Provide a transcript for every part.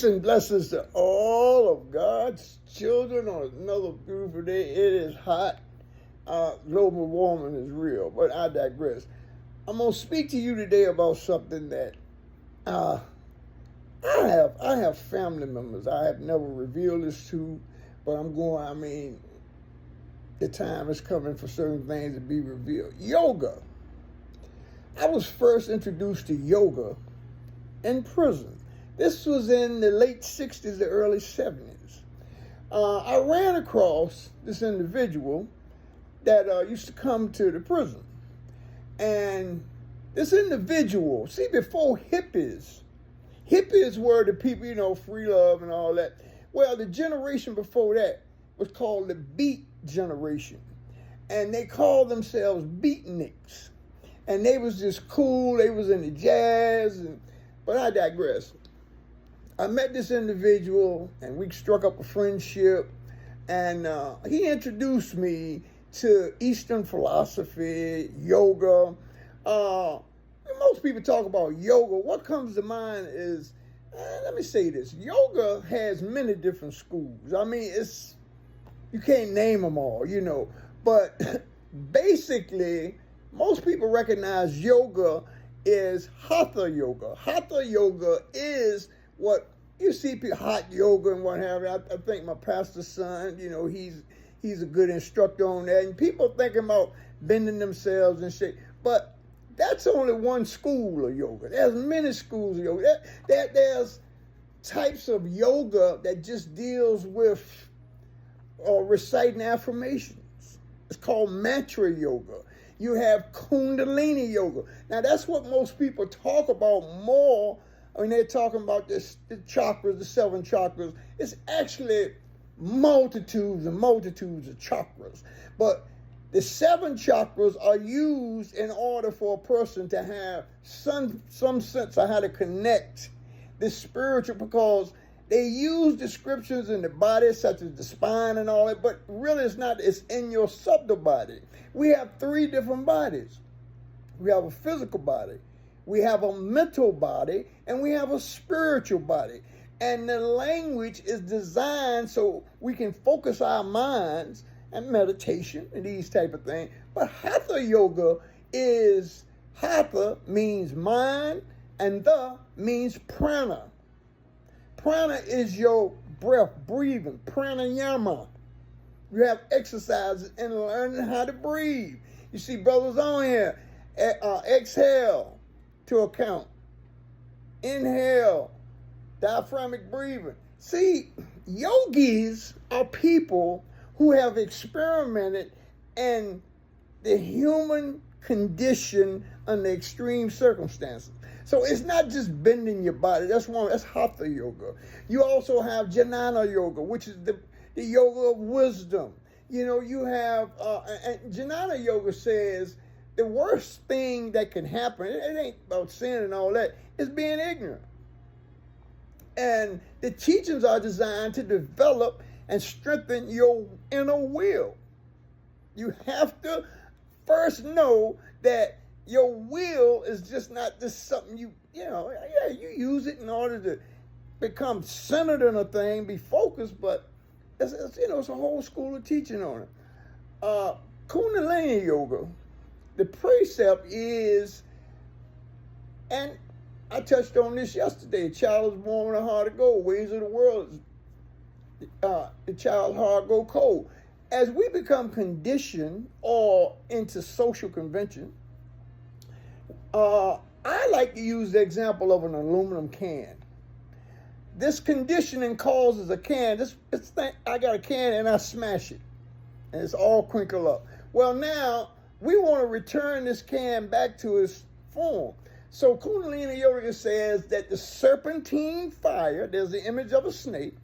And blessings to all of God's children on another beautiful day. It is hot. Global warming is real, but I digress. I'm going to speak to you today about something that uh, I have family members I have never revealed this to, but the time is coming for certain things to be revealed. Yoga. I was first introduced to yoga in prison. This was in the late 60s, the early 70s. I ran across this individual that used to come to the prison. And this individual, see, before hippies were the people, free love and all that. Well, the generation before that was called the beat generation. And they called themselves beatniks. And they was just cool, they was into jazz, but I digress. I met this individual and we struck up a friendship, and he introduced me to Eastern philosophy, yoga. Most people talk about yoga. What comes to mind is, let me say this, yoga has many different schools. You can't name them all, but basically, most people recognize yoga is hatha yoga. Hatha yoga is what you see people, hot yoga and what have you. I think my pastor's son, he's a good instructor on that. And people thinking about bending themselves and shit. But that's only one school of yoga. There's many schools of yoga. There's types of yoga that just deals with reciting affirmations. It's called mantra yoga. You have Kundalini yoga. Now, that's what most people talk about more when they're talking about the chakras, the 7 chakras. It's actually multitudes and multitudes of chakras. But the 7 chakras are used in order for a person to have some sense of how to connect the spiritual, because they use descriptions in the body, such as the spine and all that, but really it's not. It's in your subtle body. We have 3 different bodies. We have a physical body, we have a mental body, and we have a spiritual body. And the language is designed so we can focus our minds and meditation and these type of things. But hatha yoga hatha means mind, and the means prana. Prana is your breath, breathing, pranayama. You have exercises in learning how to breathe. You see brothers on here, exhale to a count. Inhale, diaphragmatic breathing. See, yogis are people who have experimented in the human condition under extreme circumstances. So it's not just bending your body. That's hatha yoga. You also have jnana yoga, which is the yoga of wisdom. You have, and jnana yoga says the worst thing that can happen, it ain't about sin and all that, is being ignorant. And the teachings are designed to develop and strengthen your inner will. You have to first know that your will is just not just something you use it in order to become centered in a thing, be focused, but it's a whole school of teaching on it. Kundalini yoga, the precept is, and I touched on this yesterday, a child is born with a heart of gold. Ways of the world, the child's heart go cold. As we become conditioned or into social convention, I like to use the example of an aluminum can. This conditioning causes a can. I got a can and I smash it, and it's all crinkled up. Well, now we want to return this can back to its form. So Kundalini Yoga says that the serpentine fire, there's the image of a snake,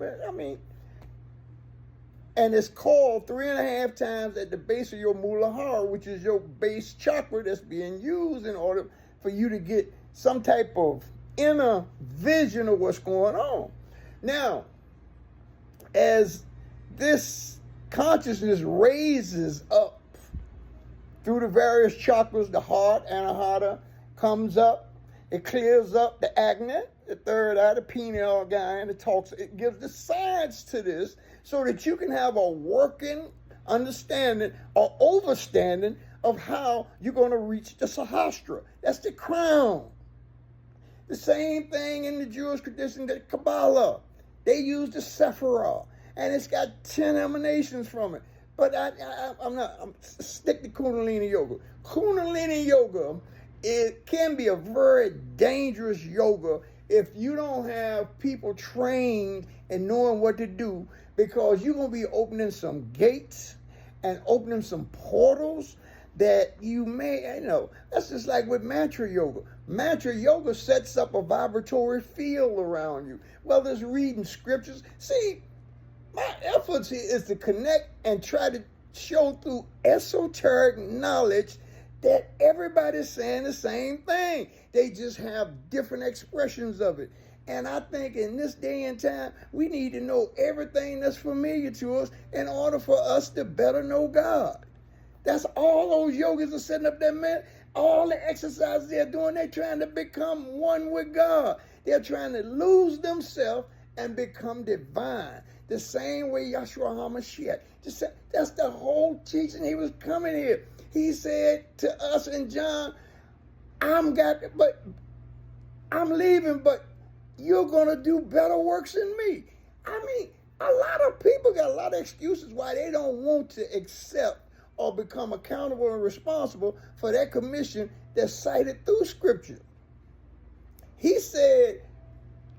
and it's called 3.5 times at the base of your Muladhara, which is your base chakra that's being used in order for you to get some type of inner vision of what's going on. Now, as this consciousness raises up through the various chakras, the heart, anahata, comes up, it clears up the agni, the third eye, the pineal gland, it gives the science to this so that you can have a working understanding or overstanding of how you're going to reach the Sahasrara. That's the crown. The same thing in the Jewish tradition, the Kabbalah. They use the Sephirah, and it's got 10 emanations from it. But I'm stick to Kundalini Yoga. Kundalini Yoga, it can be a very dangerous yoga if you don't have people trained and knowing what to do, because you're going to be opening some gates and opening some portals that you may, that's just like with mantra yoga. Mantra yoga sets up a vibratory field around you. Well, there's reading scriptures. See, my efforts here is to connect and try to show through esoteric knowledge that everybody's saying the same thing. They just have different expressions of it. And I think in this day and time, we need to know everything that's familiar to us in order for us to better know God. That's all those yogis are setting up there, man. All the exercises they're doing, they're trying to become one with God. They're trying to lose themselves and become divine. The same way Yahshua HaMashiach. That's the whole teaching. He was coming here. He said to us in John, I'm leaving, but you're going to do better works than me. I mean, a lot of people got a lot of excuses why they don't want to accept or become accountable and responsible for that commission that's cited through Scripture. He said,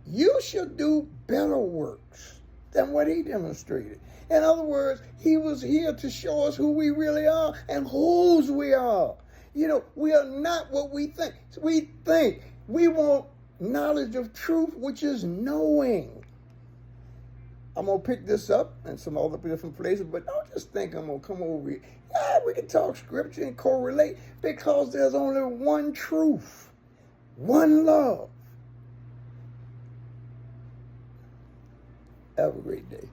you should do better works than what he demonstrated. In other words, he was here to show us who we really are and whose we are. We are not what we think. We want knowledge of truth, which is knowing. I'm going to pick this up in some other different places, but don't just think I'm going to come over here. Yeah, we can talk scripture and correlate, because there's only one truth, one love. Have a great day.